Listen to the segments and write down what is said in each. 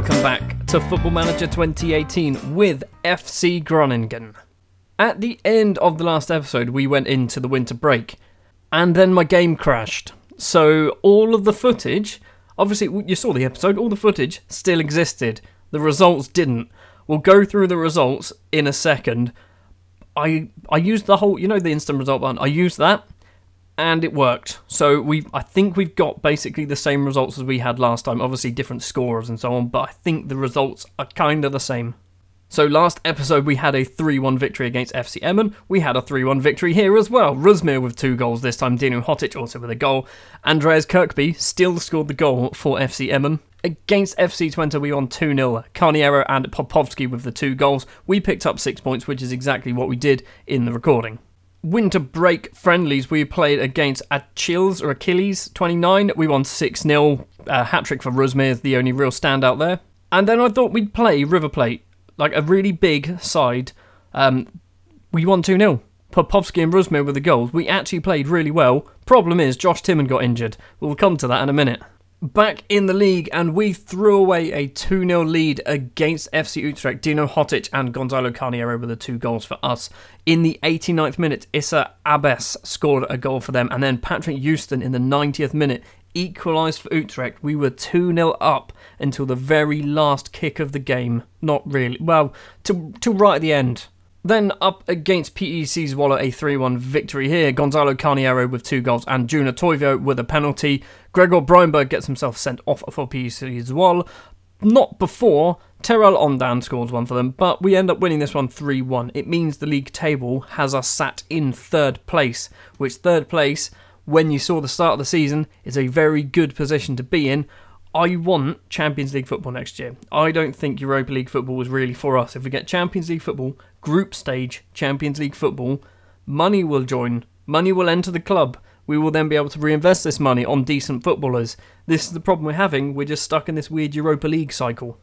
welcome back to Football Manager 2018 with FC Groningen. At the end of the last episode, we went into the winter break, and then my game crashed. So all of the footage, obviously you saw the episode, all the footage still existed. The results didn't. We'll go through the results in a second. I used the whole, the instant result button. I used that, and it worked. So I think we've got basically the same results as we had last time. Obviously different scores and so on, but I think the results are kind of the same. So last episode we had a 3-1 victory against FC Emmen. We had a 3-1 victory here as well. Rusmir with 2 goals this time. Dino Hotic also with a goal. Andreas Kirkby still scored the goal for FC Emmen. Against FC Twente we won 2-0. Carniero and Popovsky with the 2 goals. We picked up 6 points, which is exactly what we did in the recording. Winter break friendlies, we played against Achilles 29. We won 6-0. Hat-trick for Rusmir is the only real standout there. And then I thought we'd play River Plate, like a really big side. We won 2-0. Popovsky and Rusmir with the goals. We actually played really well. Problem is, Josh Timmon got injured. We'll come to that in a minute. Back in the league, and we threw away a 2-0 lead against FC Utrecht. Dino Hotic and Gonzalo Carniero with the 2 goals for us. In the 89th minute, Issa Abes scored a goal for them, and then Patrick Houston in the 90th minute equalised for Utrecht. We were 2-0 up until the very last kick of the game. Not really. Well, till right at the end. Then up against PEC Zwolle, a 3-1 victory here. Gonzalo Carniero with 2 goals and Juna Toivio with a penalty. Gregor Breinberg gets himself sent off for PEC Zwolle. Not before Terrell Ondan scores one for them, but we end up winning this one 3-1. It means the league table has us sat in 3rd place, which 3rd place, when you saw the start of the season, is a very good position to be in. I want Champions League football next year. I don't think Europa League football was really for us. If we get Champions League football, group stage Champions League football, money will join. Money will enter the club. We will then be able to reinvest this money on decent footballers. This is the problem we're having. We're just stuck in this weird Europa League cycle.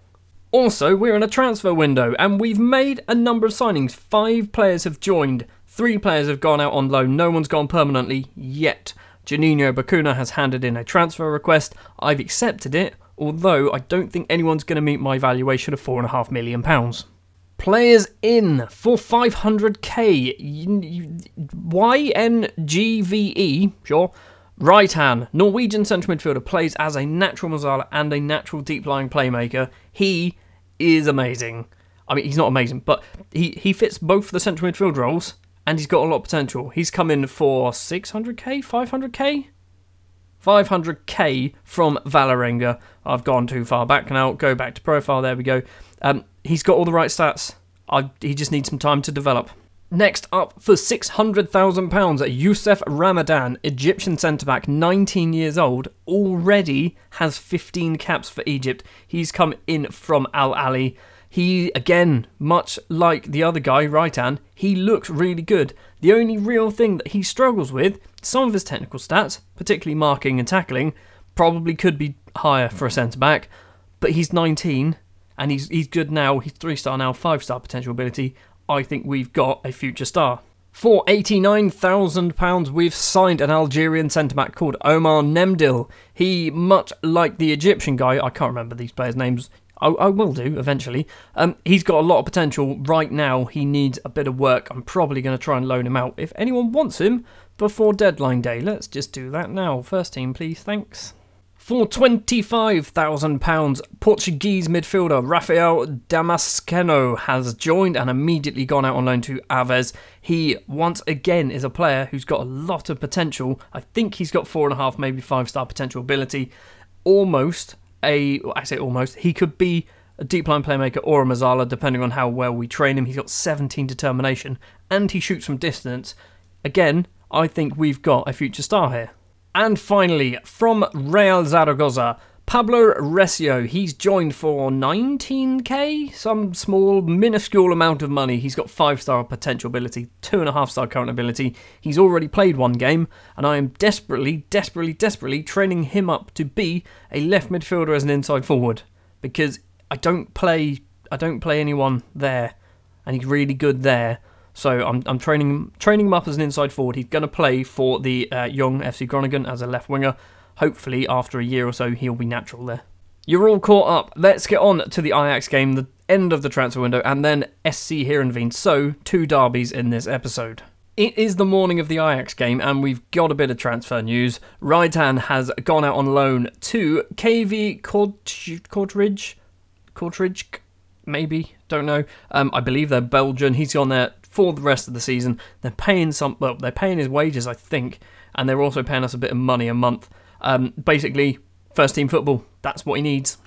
Also, we're in a transfer window, and we've made a number of signings. 5 players have joined. 3 players have gone out on loan. No one's gone permanently yet. Juninho Bakuna has handed in a transfer request. I've accepted it, although I don't think anyone's going to meet my valuation of £4.5 million. Players in for 500k. YNGVE, sure. Right hand, Norwegian central midfielder, plays as a natural Mazzala and a natural deep-lying playmaker. He is amazing. I mean, he's not amazing, but he fits both the central midfield roles. And he's got a lot of potential. He's come in for 600k, 500k? 500k from Valerenga. I've gone too far back now. Go back to profile. There we go. He's got all the right stats. He just needs some time to develop. Next up, for £600,000, Youssef Ramadan, Egyptian centre-back, 19 years old, already has 15 caps for Egypt. He's come in from Al Ahly. He, again, much like the other guy, Raitan, he looks really good. The only real thing that he struggles with, some of his technical stats, particularly marking and tackling, probably could be higher for a centre-back, but he's 19, and he's good now. He's 3-star now, 5-star potential ability. I think we've got a future star. For £89,000, we've signed an Algerian centre-back called Omar Nemdil. He, much like the Egyptian guy, I can't remember these players' names, I will do, eventually. He's got a lot of potential. Right now, he needs a bit of work. I'm probably going to try and loan him out if anyone wants him before deadline day. Let's just do that now. First team, please. Thanks. For £25,000, Portuguese midfielder Rafael Damasceno has joined and immediately gone out on loan to Aves. He, once again, is a player who's got a lot of potential. I think he's got 4.5, maybe 5-star potential ability. He could be a deep line playmaker or a Mazzala, depending on how well we train him. He's got 17 determination, and he shoots from distance. Again, I think we've got a future star here. And finally, from Real Zaragoza, Pablo Recio. He's joined for 19k, some small, minuscule amount of money. He's got 5-star potential ability, 2.5-star current ability. He's already played 1 game, and I am desperately training him up to be a left midfielder as an inside forward, because I don't play anyone there, and he's really good there. So I'm training him up as an inside forward. He's going to play for the young FC Groningen as a left winger. Hopefully, after a year or so, he'll be natural there. You're all caught up. Let's get on to the Ajax game, the end of the transfer window, and then SC Heerenveen. So, 2 derbies in this episode. It is the morning of the Ajax game, and we've got a bit of transfer news. Raitan has gone out on loan to KV Kortrijk, maybe, don't know. I believe they're Belgian. He's gone there for the rest of the season. They're paying they're paying his wages, I think, and they're also paying us a bit of money a month. Basically, first team football. That's what he needs.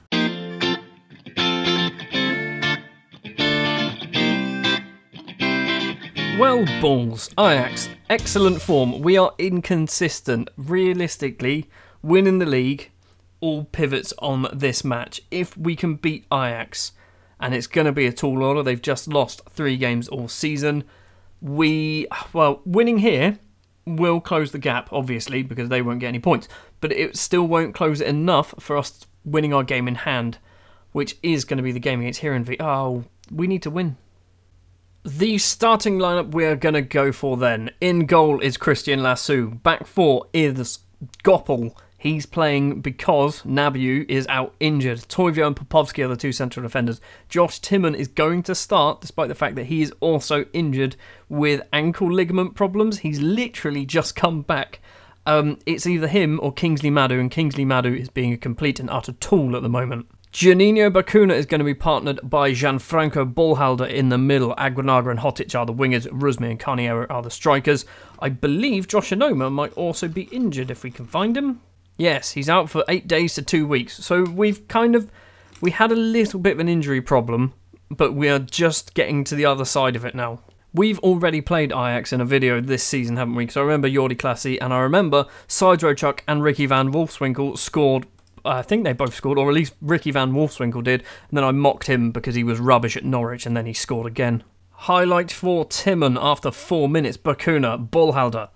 Well, balls. Ajax, excellent form. We are inconsistent. Realistically, winning the league all pivots on this match. If we can beat Ajax, and it's going to be a tall order, they've just lost 3 games all season. Winning here will close the gap, obviously, because they won't get any points. But it still won't close it enough for us winning our game in hand, which is going to be the game against Heerenveen. Oh, we need to win. The starting lineup we're going to go for then. In goal is Christian Lasso. Back 4 is Goppel. He's playing because Nabiu is out injured. Toivio and Popovsky are the 2 central defenders. Josh Timon is going to start, despite the fact that he is also injured with ankle ligament problems. He's literally just come back. It's either him or Kingsley Madu, and Kingsley Madu is being a complete and utter tool at the moment. Juninho Bacuna is going to be partnered by Gianfranco Bolhalder in the middle. Aguinaga and Hotic are the wingers. Rusmi and Carniero are the strikers. I believe Josh Onoma might also be injured if we can find him. Yes, he's out for 8 days to 2 weeks. So we had a little bit of an injury problem, but we are just getting to the other side of it now. We've already played Ajax in a video this season, haven't we? Because I remember Jordi Clasie and I remember Sidrochuk and Ricky van Wolfswinkel scored. I think they both scored, or at least Ricky van Wolfswinkel did. And then I mocked him because he was rubbish at Norwich, and then he scored again. Highlight for Timon after 4 minutes. Bacuna, Bolhalder.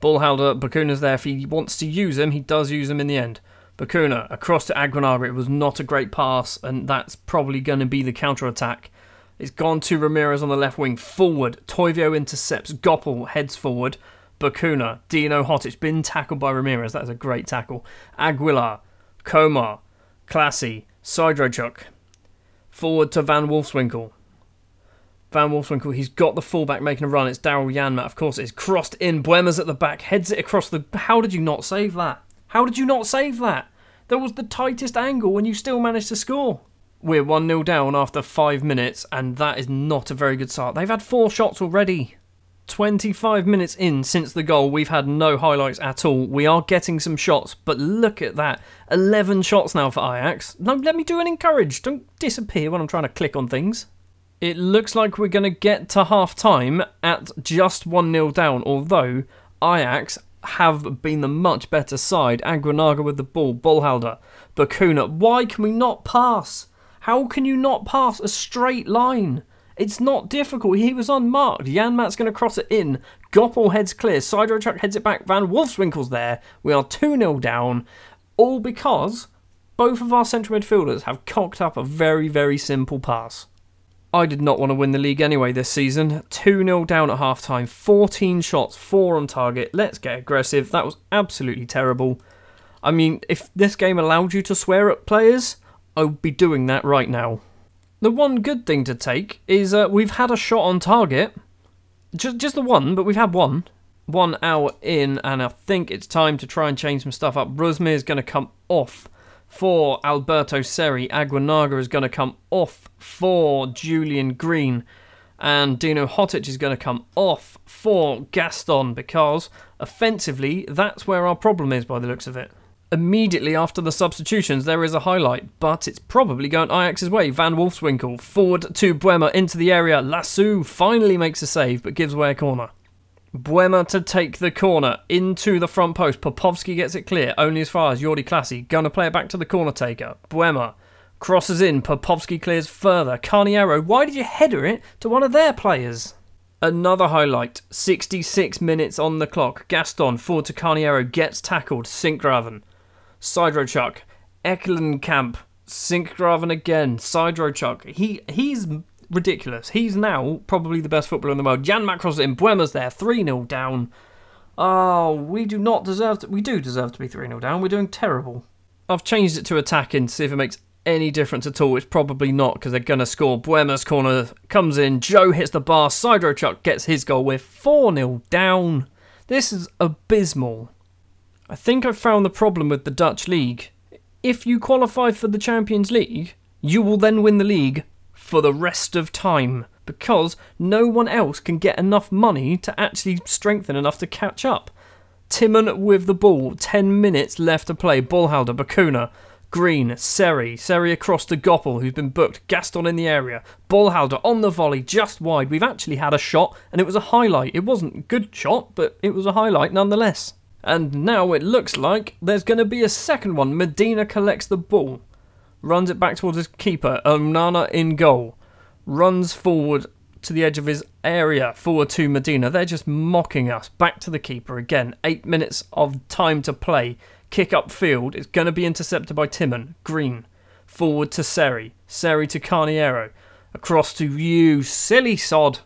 Bacuna's there. If he wants to use him, he does use him in the end. Bacuna, across to Aguinaga. It was not a great pass, and that's probably going to be the counter-attack. It's gone to Ramirez on the left wing. Forward, Toivio intercepts. Goppel heads forward. Bacuna, Dino Hotic, been tackled by Ramirez. That is a great tackle. Aguilar, Komar, Clasie, Sidrochuk. Forward to Van Wolfswinkel. Van Wolfswinkel, he's got the fullback making a run. It's Daryl Janmat, of course it is. Crossed in, Buema's at the back, heads it across the... How did you not save that? How did you not save that? That was the tightest angle and you still managed to score. We're 1-0 down after 5 minutes, and that is not a very good start. They've had 4 shots already. 25 minutes in since the goal, we've had no highlights at all. We are getting some shots, but look at that. 11 shots now for Ajax. No, let me do an encourage. Don't disappear when I'm trying to click on things. It looks like we're going to get to half-time at just 1-0 down, although Ajax have been the much better side. Aguinaga with the ball, Bolhalder, Bacuna. Why can we not pass? How can you not pass a straight line? It's not difficult. He was unmarked. Janmat's going to cross it in. Goppel heads clear. Sidrochuk heads it back. Van Wolfswinkel's there. We are 2-0 down. All because both of our central midfielders have cocked up a very, very simple pass. I did not want to win the league anyway this season. 2-0 down at half-time. 14 shots, 4 on target. Let's get aggressive. That was absolutely terrible. I mean, if this game allowed you to swear at players, I would be doing that right now. The one good thing to take is we've had a shot on target. Just the one, but we've had one. 1 hour in, and I think it's time to try and change some stuff up. Rusmi is going to come off for Alberto Seri. Aguinaga is going to come off for Julian Green. And Dino Hotic is going to come off for Gaston, because offensively, that's where our problem is by the looks of it. Immediately after the substitutions, there is a highlight, but it's probably going Ajax's way. Van Wolfswinkel forward to Buema into the area. Lasso finally makes a save, but gives away a corner. Buema to take the corner into the front post. Popovsky gets it clear, only as far as Jordi Clasie. Going to play it back to the corner taker. Buema crosses in. Popovsky clears further. Carniero, why did you header it to one of their players? Another highlight. 66 minutes on the clock. Gaston forward to Carniero, gets tackled. Sinkgraven. Sidrochuk, Ekelenkamp, Sinkgraven again, Sidrochuk. He's ridiculous. He's now probably the best footballer in the world. Janmat crosses it in, Buema's there, 3-0 down. Oh, we do deserve to be 3-0 down. We're doing terrible. I've changed it to attacking to see if it makes any difference at all. It's probably not, because they're going to score. Buema's corner comes in. Joe hits the bar. Side row chuck gets his goal. We're 4-0 down. This is abysmal. I think I've found the problem with the Dutch league. If you qualify for the Champions League, you will then win the league for the rest of time, because no one else can get enough money to actually strengthen enough to catch up. Timon with the ball, 10 minutes left to play. Ballhalder, Bacuna, Green, Seri across to Goppel, who's been booked. Gaston in the area. Ballhalder on the volley, just wide. We've actually had a shot, and it was a highlight. It wasn't a good shot, but it was a highlight nonetheless. And now it looks like there's going to be a second one. Medina collects the ball. Runs it back towards his keeper. Onana in goal. Runs forward to the edge of his area. Forward to Medina. They're just mocking us. Back to the keeper again. 8 minutes of time to play. Kick upfield. It's going to be intercepted by Timon. Green. Forward to Seri. Seri to Carniero. Across to you. Silly sod.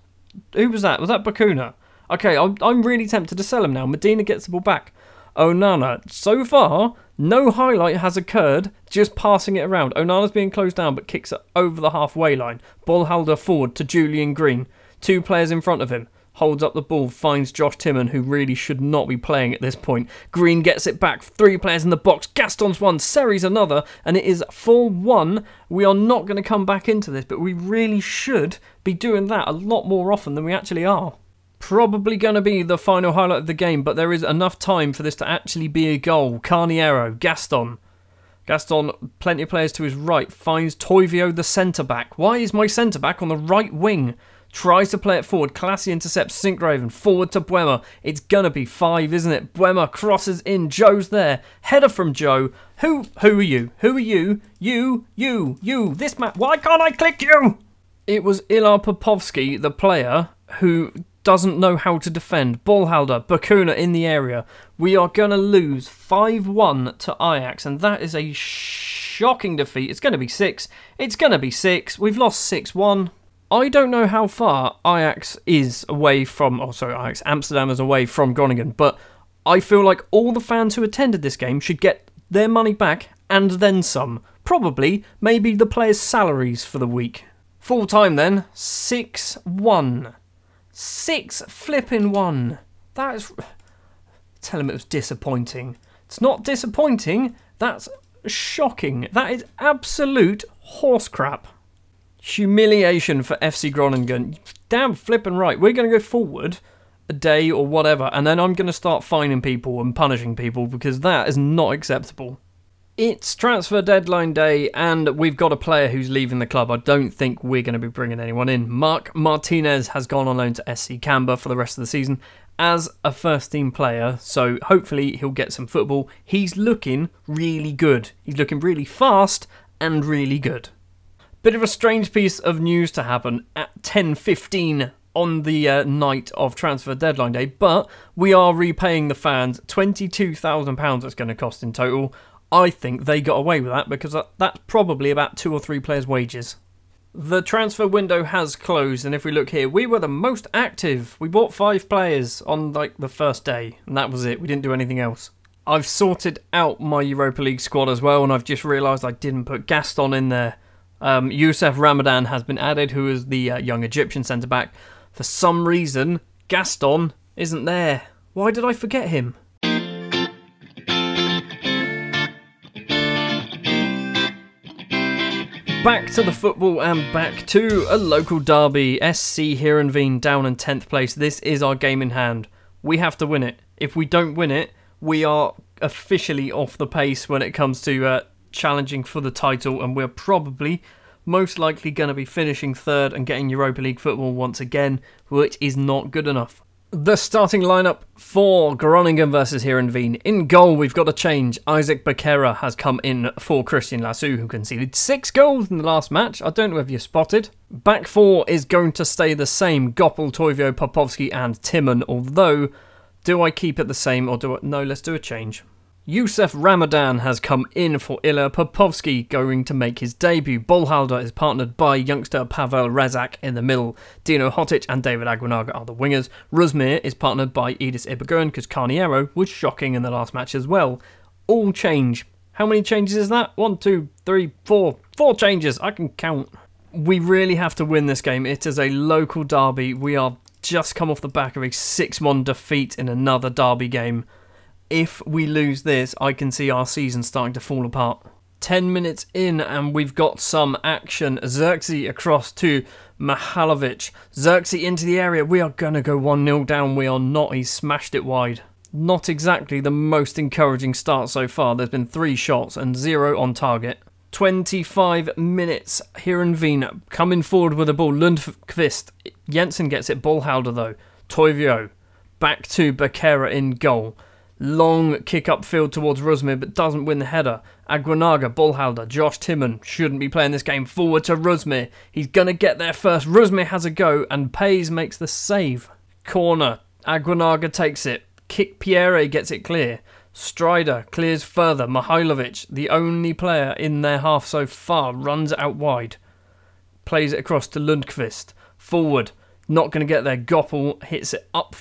Who was that? Was that Bacuna? Okay, I'm really tempted to sell him now. Medina gets the ball back. Onana. So far, no highlight has occurred, just passing it around. Onana's being closed down, but kicks it over the halfway line. Ballhalder forward to Julian Green. 2 players in front of him. Holds up the ball, finds Josh Timon, who really should not be playing at this point. Green gets it back. 3 players in the box. Gaston's one, Seri's another, and it is 4-1. We are not going to come back into this, but we really should be doing that a lot more often than we actually are. Probably going to be the final highlight of the game, but there is enough time for this to actually be a goal. Carniero, Gaston, plenty of players to his right, finds Toivio the centre-back. Why is my centre-back on the right wing? Tries to play it forward. Classy intercepts Sinkgraven. Forward to Buema. It's going to be 5, isn't it? Buema crosses in. Joe's there. Header from Joe. Who are you? Who are you? You. This man. Why can't I click you? It was Ilar Popovski, the player, who doesn't know how to defend. Ballhalder, Bacuna in the area. We are going to lose 5-1 to Ajax, and that is a shocking defeat. It's going to be 6. It's going to be 6. We've lost 6-1. I don't know how far Ajax is away from... Ajax Amsterdam is away from Groningen, but I feel like all the fans who attended this game should get their money back and then some. Probably, maybe the players' salaries for the week. Full time then, 6-1. 6-1. That is... Tell him it was disappointing. It's not disappointing. That's shocking. That is absolute horse crap. Humiliation for FC Groningen. Damn flipping right. We're going to go forward a day or whatever, and then I'm going to start fining people and punishing people, because that is not acceptable. It's transfer deadline day, and we've got a player who's leaving the club. I don't think we're going to be bringing anyone in. Marc Martinez has gone on loan to SC Canberra for the rest of the season as a first-team player, so hopefully he'll get some football. He's looking really good. He's looking really fast and really good. Bit of a strange piece of news to happen at 10:15 on the night of transfer deadline day, but we are repaying the fans £22,000 it's going to cost in total. I think they got away with that, because that's probably about 2 or 3 players' wages. The transfer window has closed, and if we look here, we were the most active. We bought 5 players on the first day, and that was it. We didn't do anything else. I've sorted out my Europa League squad as well, and I've just realised I didn't put Gaston in there. Youssef Ramadan has been added, who is the young Egyptian centre-back. For some reason, Gaston isn't there. Why did I forget him? Back to the football and back to a local derby. SC Heerenveen down in 10th place. This is our game in hand. We have to win it. If we don't win it, we are officially off the pace when it comes to challenging for the title, and we're probably most likely going to be finishing 3rd and getting Europa League football once again, which is not good enough. The starting lineup for Groningen versus Heerenveen. In goal, we've got a change. Isaac Becerra has come in for Christian Lassou, who conceded 6 goals in the last match. I don't know if you spotted. Back 4 is going to stay the same. Goppel, Toivio, Popovski and Timon. Although, do I keep it the same or do I... No, let's do a change. Youssef Ramadan has come in for Ilar Popovski, going to make his debut. Ballhalder is partnered by youngster Pavel Razak in the middle. Dino Hotic and David Aguinaga are the wingers. Rusmir is partnered by Edis Ibagun, because Carniero was shocking in the last match as well. All change How many changes is that? 1, 2, 3, 4. 4 changes. I can count. We really have to win this game. It is a local derby. We are just come off the back of a 6-1 defeat in another derby game. If we lose this, I can see our season starting to fall apart. 10 minutes in and we've got some action. Xerxes across to Mihalovic. Xerxes into the area. We are going to go 1-0 down. We are not. He's smashed it wide. Not exactly the most encouraging start so far. There's been 3 shots and 0 on target. 25 minutes. Heerenveen coming forward with the ball. Lundqvist. Jensen gets it. Ballhalder though. Toivio. Back to Becerra in goal. Long kick upfield towards Rusmir, but doesn't win the header. Aguinaga, Ballhalder, Josh Timon shouldn't be playing this game. Forward to Rusmir. He's going to get there first. Rusmir has a go, and Pays makes the save. Corner. Aguinaga takes it. Kick Pierre gets it clear. Strider clears further. Mihailovic, the only player in their half so far, runs it out wide. Plays it across to Lundqvist. Forward. Not going to get there. Goppel hits it up.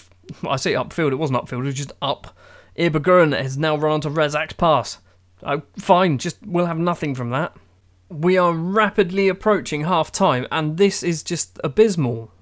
I say upfield. It wasn't upfield. It was just up. Iberguren has now run onto Rezak's pass. Oh, fine, we'll have nothing from that. We are rapidly approaching half-time, and this is just abysmal.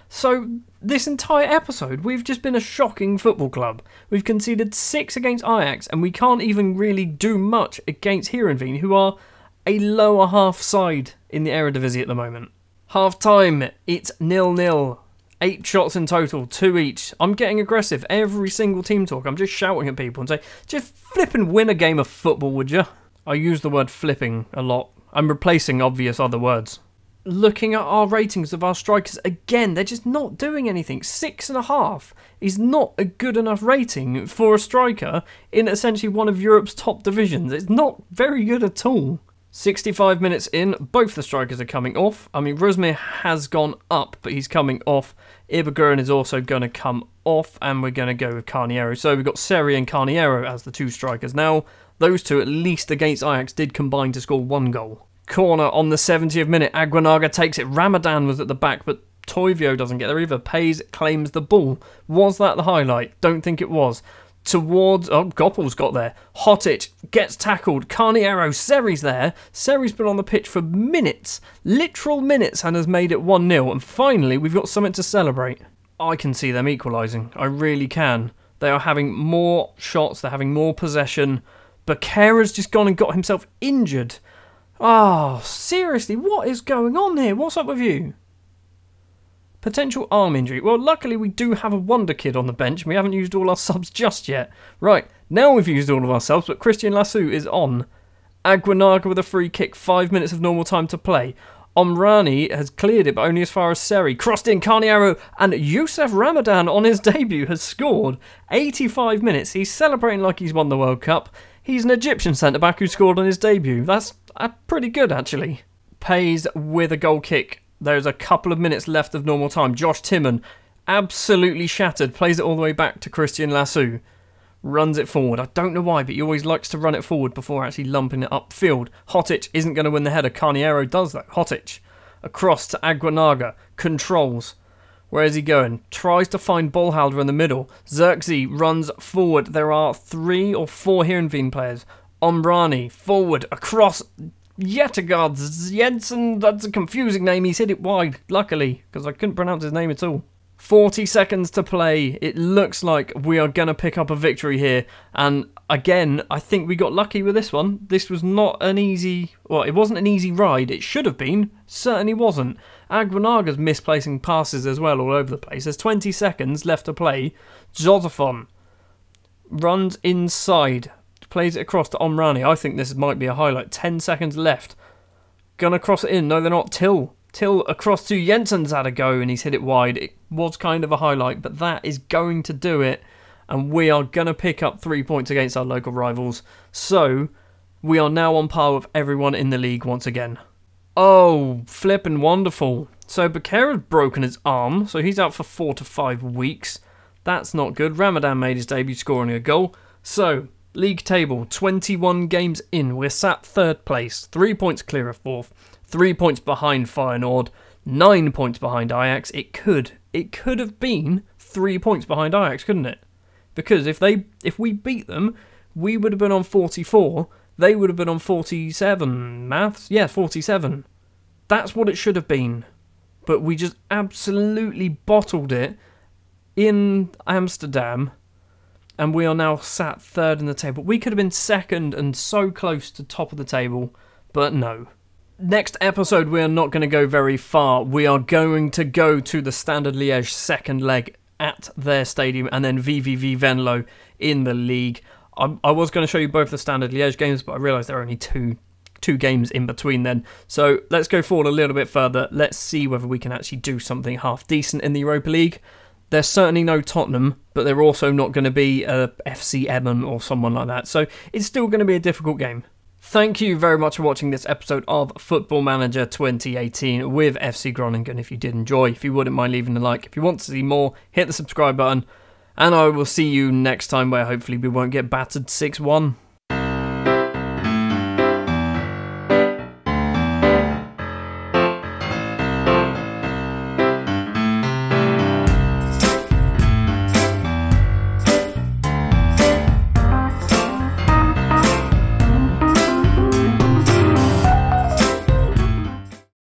So, this entire episode, we've just been a shocking football club. We've conceded 6 against Ajax, and we can't even really do much against Heerenveen, who are a lower half side in the Eredivisie at the moment. Half-time, it's 0-0. 8 shots in total, 2 each. I'm getting aggressive. Every single team talk, I'm just shouting at people and say, just flip and win a game of football, would you? I use the word flipping a lot. I'm replacing obvious other words. Looking at our ratings of our strikers, again, they're just not doing anything. 6.5 is not a good enough rating for a striker in essentially one of Europe's top divisions. It's not very good at all. 65 minutes in, both the strikers are coming off. I mean, Rusmir has gone up, but he's coming off. Iberguren is also going to come off, and we're going to go with Carniero. So we've got Seri and Carniero as the 2 strikers. Now, those 2, at least against Ajax, did combine to score 1 goal. Corner on the 70th minute. Aguinaga takes it. Ramadan was at the back, but Toivio doesn't get there either. Pays claims the ball. Was that the highlight? Don't think it was. Goppel's got there. Hotic gets tackled. Carniero, Seri's there. Seri's been on the pitch for minutes, literal minutes, and has made it 1-0. And finally, we've got something to celebrate. I can see them equalising. I really can. They are having more shots. They're having more possession. Becerra's just gone and got himself injured. Oh, seriously, what is going on here? What's up with you? Potential arm injury. Well, luckily we do have a wonder kid on the bench. We haven't used all our subs just yet. Right, now we've used all of our subs, but Christian Lassou is on. Aguinaga with a free kick. 5 minutes of normal time to play. Omrani has cleared it, but only as far as Seri. Crossed in, Carniero, and Youssef Ramadan on his debut has scored. 85 minutes. He's celebrating like he's won the World Cup. He's an Egyptian centre-back who scored on his debut. That's pretty good, actually. Pays with a goal kick. There's a couple of minutes left of normal time. Josh Timon, absolutely shattered, plays it all the way back to Christian Lassou. Runs it forward. I don't know why, but he always likes to run it forward before actually lumping it upfield. Hotic isn't going to win the header. Carniero does that. Hotic across to Aguinaga. Controls. Where is he going? Tries to find Ballhalder in the middle. Xerxes runs forward. There are 3 or 4 Heerenveen players. Omrani forward across. Jettegard Jensen, that's a confusing name. He's hit it wide, luckily, because I couldn't pronounce his name at all. 40 seconds to play. It looks like we are going to pick up a victory here. And again, I think we got lucky with this one. This was not an easy... Well, it wasn't an easy ride. It should have been. Certainly wasn't. Aguinaga's misplacing passes as well all over the place. There's 20 seconds left to play. Josephon runs inside. Plays it across to Omrani. I think this might be a highlight. 10 seconds left. Gonna cross it in. No, they're not. Till across to Jensen's had a go and he's hit it wide. It was kind of a highlight, but that is going to do it. And we are going to pick up 3 points against our local rivals. So, we are now on par with everyone in the league once again. Oh, flippin' wonderful. So, Becerra's broken his arm, so he's out for 4 to 5 weeks. That's not good. Ramadan made his debut scoring a goal. So, league table, 21 games in. We're sat 3rd place, 3 points clear of 4th, 3 points behind Feyenoord, 9 points behind Ajax. It could have been 3 points behind Ajax, couldn't it? Because if we beat them, we would have been on 44, they would have been on 47. Maths? Yeah, 47. That's what it should have been. But we just absolutely bottled it in Amsterdam, and we are now sat third in the table. We could have been second and so close to top of the table, but no. Next episode, we are not going to go very far. We are going to go to the Standard Liège second leg at their stadium, and then VVV Venlo in the league. I was going to show you both the Standard Liège games, but I realised there are only two games in between then. So let's go forward a little bit further. Let's see whether we can actually do something half decent in the Europa League. There's certainly no Tottenham, but they're also not going to be a FC Emmen or someone like that. So it's still going to be a difficult game. Thank you very much for watching this episode of Football Manager 2018 with FC Groningen. If you did enjoy, if you wouldn't mind leaving a like. If you want to see more, hit the subscribe button. And I will see you next time, where hopefully we won't get battered 6-1.